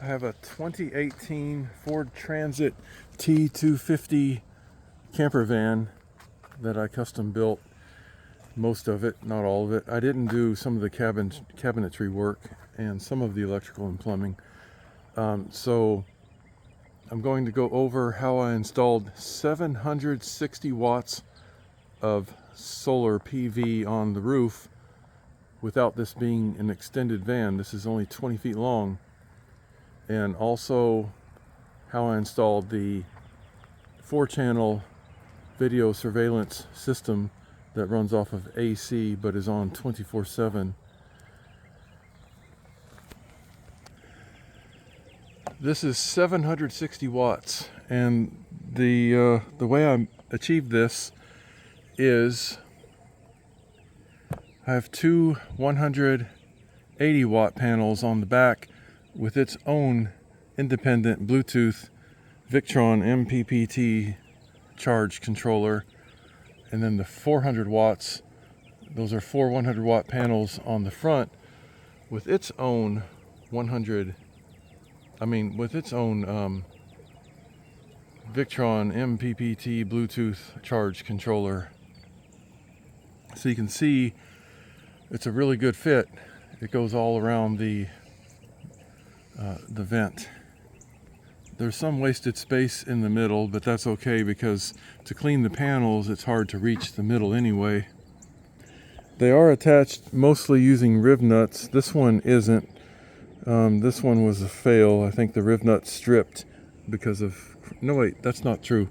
I have a 2018 Ford Transit T250 camper van that I custom built. Most of it, not all of it. I didn't do some of the cabinetry work and some of the electrical and plumbing. So I'm going to go over how I installed 760 watts of solar PV on the roof without this being an extended van. This is only 20 feet long. And also how I installed the 4-channel video surveillance system that runs off of AC but is on 24/7. This is 760 watts, and the way I achieved this is I have two 180 watt panels on the back with its own independent Bluetooth Victron MPPT charge controller, and then the 400 watts, those are four 100 watt panels on the front with its own Victron MPPT Bluetooth charge controller. So you can see it's a really good fit. It goes all around the vent. There's some wasted space in the middle, but that's okay because to clean the panels, it's hard to reach the middle anyway. They are attached mostly using riv nuts. This one isn't. This one was a fail. I think the riv nut stripped because of... No, wait, that's not true.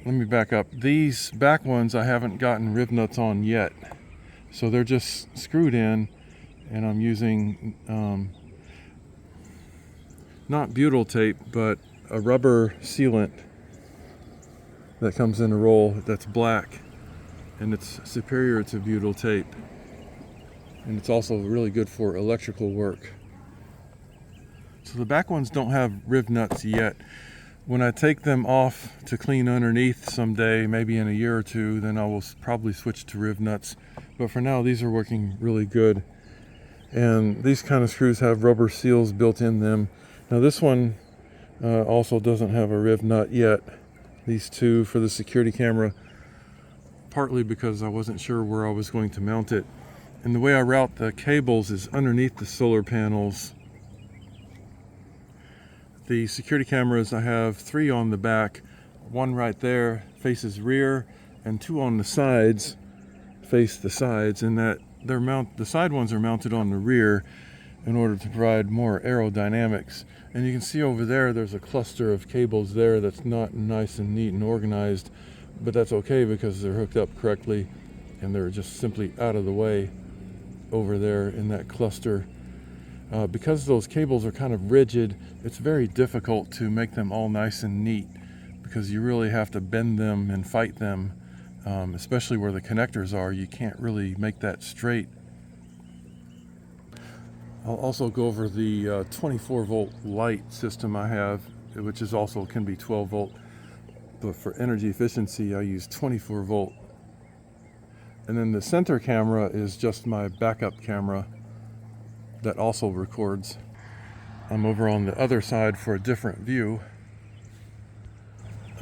Let me back up. These back ones I haven't gotten riv nuts on yet. So they're just screwed in, and I'm using not butyl tape, but a rubber sealant that comes in a roll that's black, and it's superior to butyl tape, and it's also really good for electrical work. So the back ones don't have riv nuts yet. When I take them off to clean underneath someday, maybe in a year or two, then I will probably switch to riv nuts. But for now, these are working really good. And these kind of screws have rubber seals built in them. Now this one also doesn't have a riv nut yet. These two for the security camera, partly because I wasn't sure where I was going to mount it. And the way I route the cables is underneath the solar panels. The security cameras, I have 3 on the back. One right there faces rear, and 2 on the sides face the sides, and that the side ones are mounted on the rear in order to provide more aerodynamics. And you can see over there's a cluster of cables there that's not nice and neat and organized, but that's okay because they're hooked up correctly and they're just simply out of the way over there in that cluster. Because those cables are kind of rigid, it's very difficult to make them all nice and neat because you really have to bend them and fight them, especially where the connectors are. You can't really make that straight. I'll also go over the 24 volt light system I have, which is also can be 12 volt, but for energy efficiency I use 24 volt. And then the center camera is just my backup camera that also records. I'm over on the other side for a different view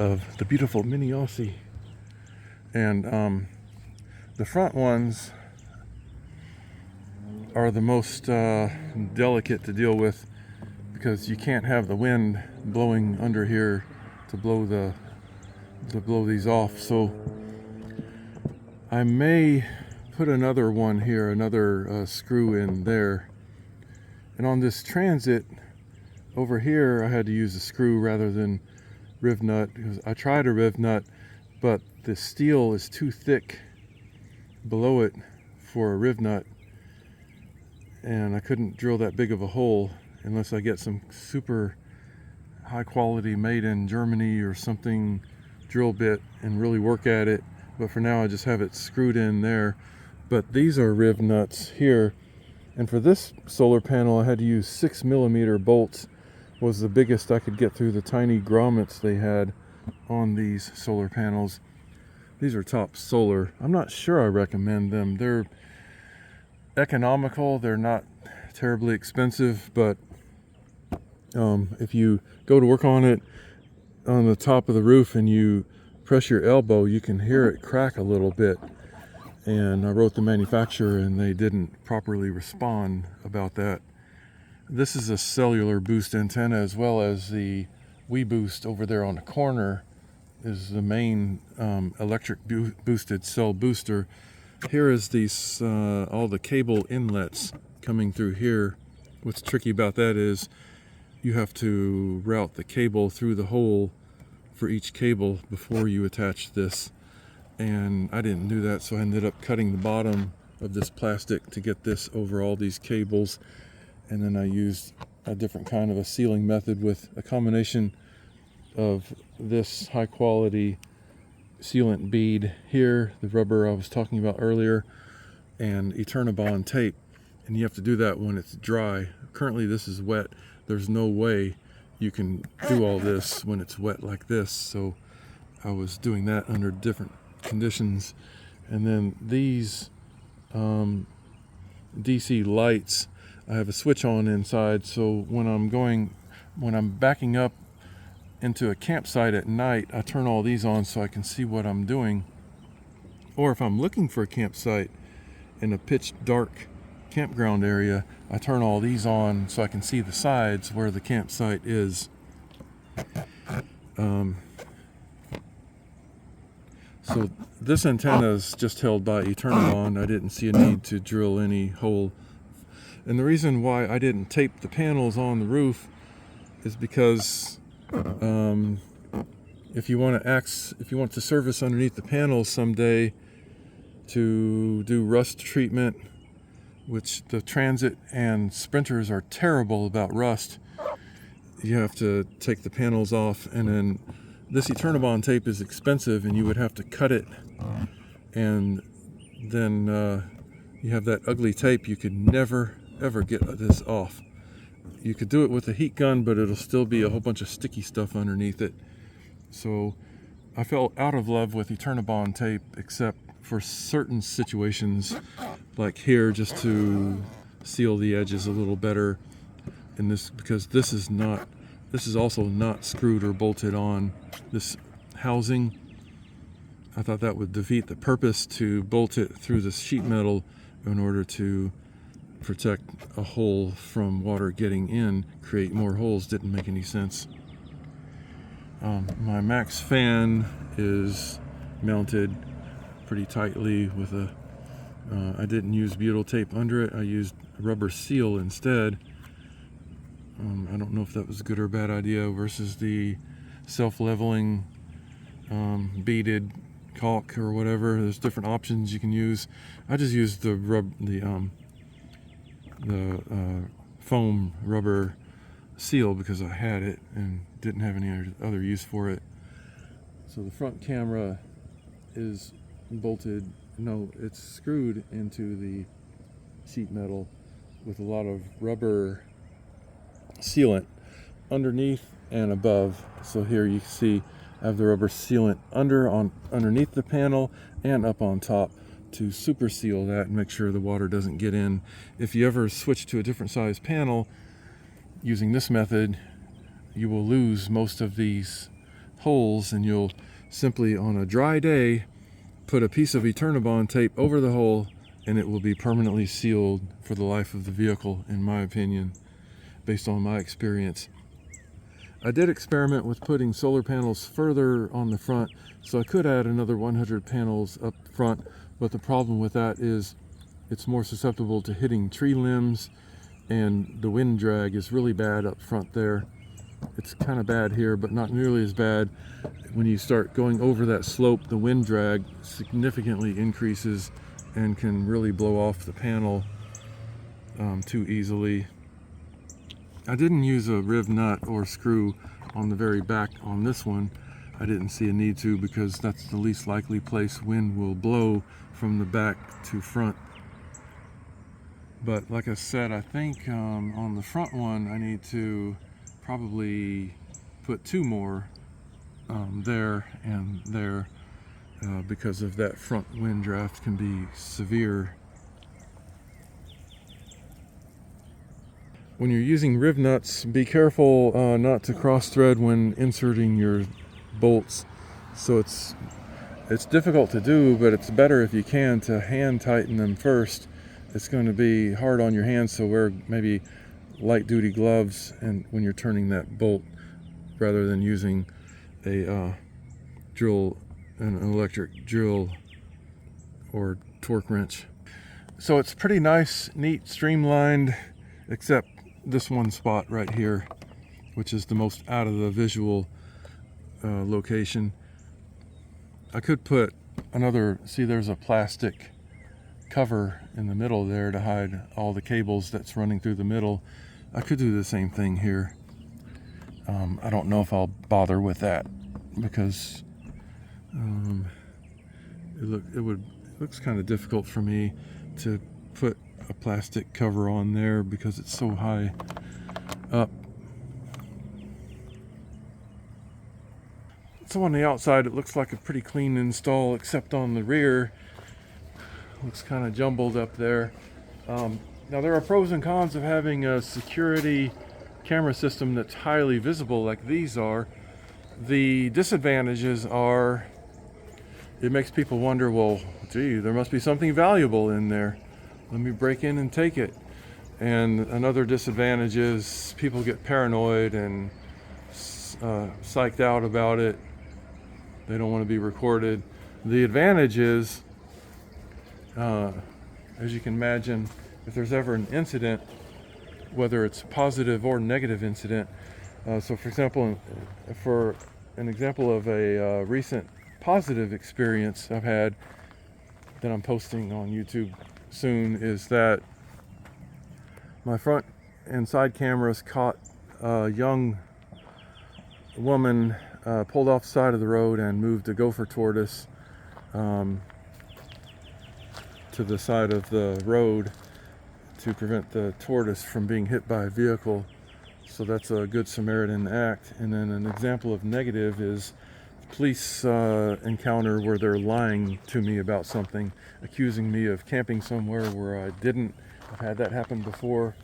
of the beautiful Mini Aussie. And the front ones are the most delicate to deal with because you can't have the wind blowing under here to blow these off. So I may put another one here, another screw in there. And on this Transit over here, I had to use a screw rather than riv nut because I tried a riv nut, but the steel is too thick below it for a riv nut, and I couldn't drill that big of a hole unless I get some super high quality made in Germany or something drill bit and really work at it. But for now I just have it screwed in there. But these are riv nuts here, and for this solar panel I had to use 6mm bolts. Was the biggest I could get through the tiny grommets they had on these solar panels. These are Top Solar. I'm not sure I recommend them. They're economical, they're not terribly expensive, but If you go to work on it on the top of the roof and you press your elbow, you can hear it crack a little bit. And I wrote the manufacturer and they didn't properly respond about that. This is a cellular boost antenna, as well as the WeBoost over there on the corner is the main electric boosted cell booster. Here is these all the cable inlets coming through here. What's tricky about that is you have to route the cable through the hole for each cable before you attach this, and I didn't do that, so I ended up cutting the bottom of this plastic to get this over all these cables. And then I used a different kind of a sealing method with a combination of this high quality sealant bead here, the rubber I was talking about earlier, and Eternabond tape. And you have to do that when it's dry. Currently this is wet. There's no way you can do all this when it's wet like this, so I was doing that under different conditions. And then these DC lights, I have a switch on inside, so when I'm backing up into a campsite at night, I turn all these on so I can see what I'm doing. Or if I'm looking for a campsite in a pitch dark campground area, I turn all these on so I can see the sides where the campsite is. So this antenna is just held by Eternabond. I didn't see a need to drill any hole. And the reason why I didn't tape the panels on the roof is because if you want to service underneath the panels someday to do rust treatment, which the Transit and Sprinters are terrible about rust, you have to take the panels off, and then this Eternabond tape is expensive and you would have to cut it, and then you have that ugly tape. You could never ever get this off. You could do it with a heat gun, but it'll still be a whole bunch of sticky stuff underneath it. So I fell out of love with Eternabond tape, except for certain situations like here, just to seal the edges a little better. And this, because this is also not screwed or bolted on, this housing. I thought that would defeat the purpose to bolt it through the sheet metal in order to protect a hole from water getting in. Create more holes didn't make any sense. My Max fan is mounted pretty tightly with a I didn't use butyl tape under it. I used rubber seal instead. I don't know if that was a good or bad idea versus the self-leveling beaded caulk or whatever. There's different options you can use. I just used the foam rubber seal because I had it and didn't have any other use for it. So the front camera is bolted, no, it's screwed into the sheet metal with a lot of rubber sealant underneath and above. So here you see I have the rubber sealant underneath the panel and up on top to super seal that and make sure the water doesn't get in. If you ever switch to a different size panel using this method, you will lose most of these holes, and you'll simply on a dry day put a piece of Eternabond tape over the hole and it will be permanently sealed for the life of the vehicle, in my opinion, based on my experience. I did experiment with putting solar panels further on the front, so I could add another 100 panels up front, but the problem with that is it's more susceptible to hitting tree limbs, and the wind drag is really bad up front there. It's kind of bad here, but not nearly as bad. When you start going over that slope, the wind drag significantly increases and can really blow off the panel too easily. I didn't use a riv nut or screw on the very back on this one. I didn't see a need to, because that's the least likely place wind will blow from the back to front. But like I said, I think on the front one I need to probably put two more there and there because of that front wind draft can be severe. when you're using riv nuts, be careful not to cross thread when inserting your bolts. So it's difficult to do, but it's better if you can to hand tighten them first. It's going to be hard on your hands, so wear maybe light duty gloves and when you're turning that bolt, rather than using a drill, an electric drill or torque wrench. So it's pretty nice, neat, streamlined, except this one spot right here, which is the most out of the visual location. I could put another, see there's a plastic cover in the middle there to hide all the cables that's running through the middle. I could do the same thing here. I don't know if I'll bother with that because it looks kind of difficult for me to put a plastic cover on there because it's so high up. So on the outside it looks like a pretty clean install, except on the rear looks kind of jumbled up there. Now there are pros and cons of having a security camera system that's highly visible like these are. The disadvantages are it makes people wonder, well, gee, there must be something valuable in there. Let me break in and take it. And another disadvantage is people get paranoid and psyched out about it. They don't want to be recorded. The advantage is, as you can imagine, if there's ever an incident, whether it's positive or negative incident. So for example, for an example of a recent positive experience I've had that I'm posting on YouTube soon is that my front and side cameras caught a young woman pulled off the side of the road and moved a gopher tortoise to the side of the road to prevent the tortoise from being hit by a vehicle. So that's a good Samaritan act. And then an example of negative is police encounter where they're lying to me about something, accusing me of camping somewhere where I didn't. I've had that happen before,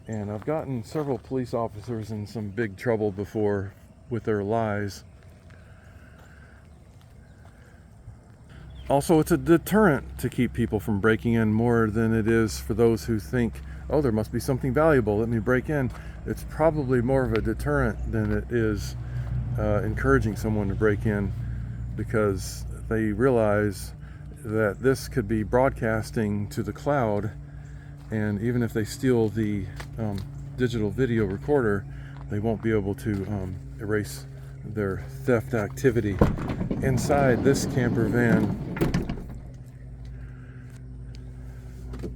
and I've gotten several police officers in some big trouble before with their lies. Also, it's a deterrent to keep people from breaking in more than it is for those who think, oh, there must be something valuable, let me break in. It's probably more of a deterrent than it is encouraging someone to break in, because they realize that this could be broadcasting to the cloud, and even if they steal the digital video recorder, they won't be able to erase their theft activity. Inside this camper van,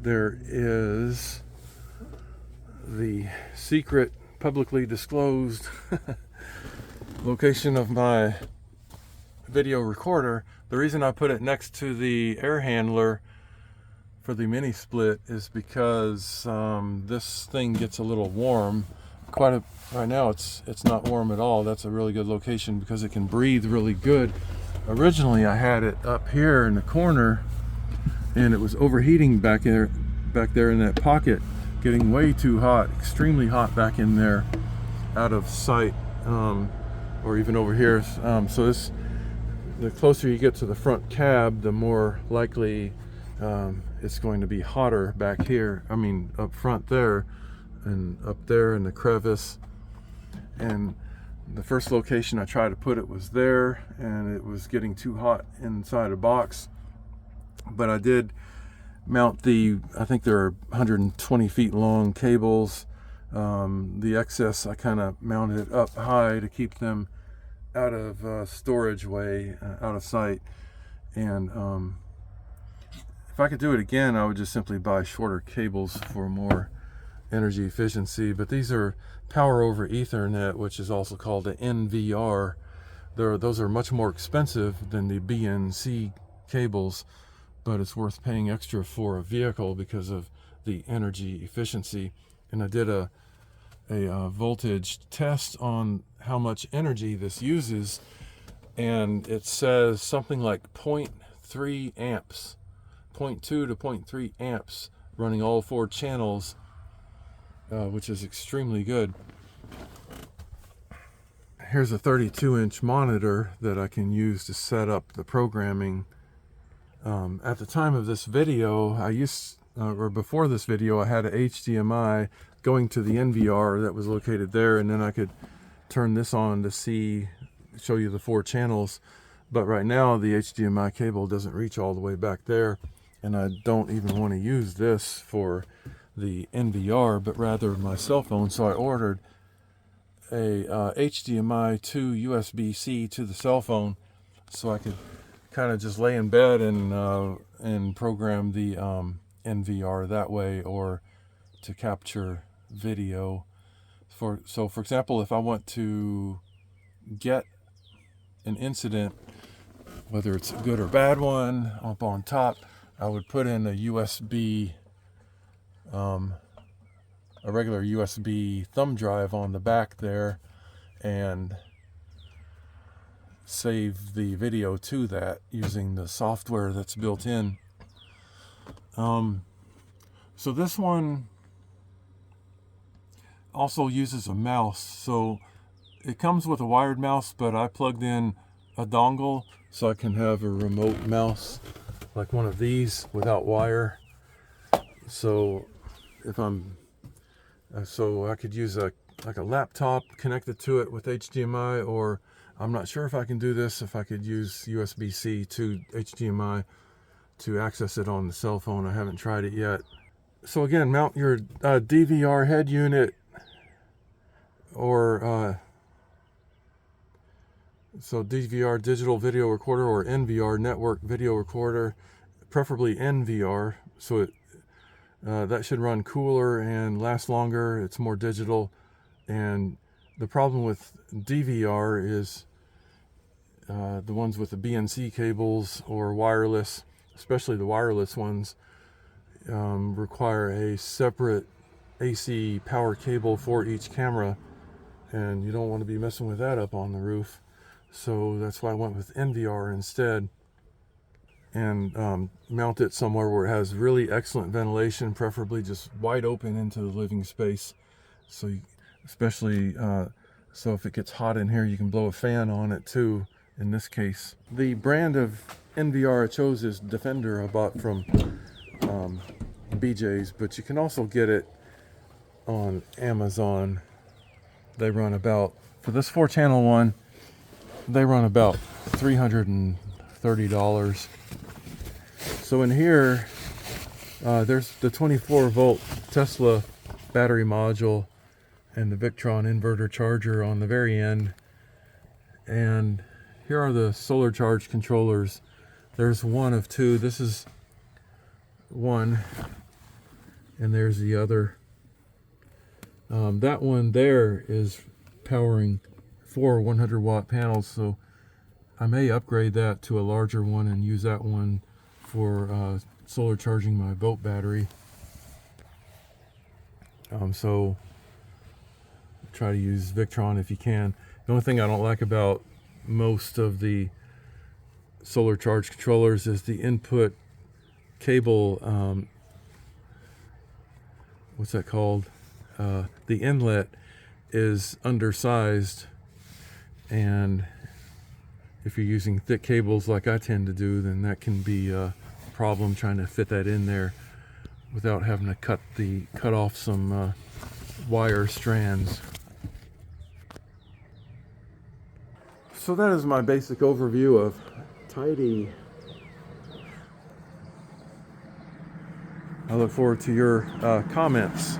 there is the secret, publicly disclosed location of my video recorder. The reason I put it next to the air handler for the mini split is because this thing gets a little warm. Right now it's not warm at all. That's a really good location because it can breathe really good. Originally I had it up here in the corner and it was overheating back there in that pocket, getting way too hot, extremely hot back in there, out of sight, or even over here. So the closer you get to the front cab, the more likely it's going to be hotter back here. I mean, up front there and up there in the crevice. And the first location I tried to put it was there, and it was getting too hot inside a box. But I did mount I think there are 120 feet long cables. The excess, I kind of mounted it up high to keep them out of storage way, out of sight. And if I could do it again, I would just simply buy shorter cables for more energy efficiency. But these are power over Ethernet, which is also called the NVR. Those are much more expensive than the BNC cables, but it's worth paying extra for a vehicle because of the energy efficiency. And I did a voltage test on how much energy this uses, and it says something like 0.3 amps, 0.2 to 0.3 amps, running all 4 channels which is extremely good. Here's a 32-inch monitor that I can use to set up the programming. At the time of this video, or before this video, I had a HDMI going to the NVR that was located there, and then I could turn this on to show you the 4 channels. But right now the HDMI cable doesn't reach all the way back there, and I don't even want to use this for the NVR, but rather my cell phone. So I ordered a HDMI to USB-C to the cell phone, so I could kind of just lay in bed and program the NVR that way, or to capture video. So for example, if I want to get an incident, whether it's a good or bad one, up on top, I would put in a USB, a regular USB thumb drive on the back there, and save the video to that using the software that's built in. So this one also uses a mouse. So it comes with a wired mouse, but I plugged in a dongle so I can have a remote mouse like one of these without wire. So I could use like a laptop connected to it with HDMI, or I'm not sure if I can do this, if I could use USB-C to HDMI to access it on the cell phone. I haven't tried it yet. So again, mount your DVR head unit, or so DVR, digital video recorder, or NVR, network video recorder, preferably NVR, so that should run cooler and last longer. It's more digital. And the problem with DVR is the ones with the BNC cables or wireless, especially the wireless ones, require a separate AC power cable for each camera, and you don't want to be messing with that up on the roof. So that's why I went with NVR instead, and mount it somewhere where it has really excellent ventilation, preferably just wide open into the living space. So especially so if it gets hot in here, you can blow a fan on it too. In this case, the brand of NVR I chose is Defender, I bought from BJ's, but you can also get it on Amazon. They run about, for this 4-channel one, they run about $330. So in here, there's the 24-volt Tesla battery module and the Victron inverter charger on the very end. And here are the solar charge controllers. There's one of 2. This is one, and there's the other. That one there is powering 4 100-watt panels, so I may upgrade that to a larger one and use that one for solar charging my boat battery. So try to use Victron if you can. The only thing I don't like about most of the solar charge controllers is the input cable, what's that called? The inlet is undersized, and if you're using thick cables like I tend to do, then that can be a problem trying to fit that in there without having to cut off some wire strands. So that is my basic overview of Tidy. I look forward to your comments.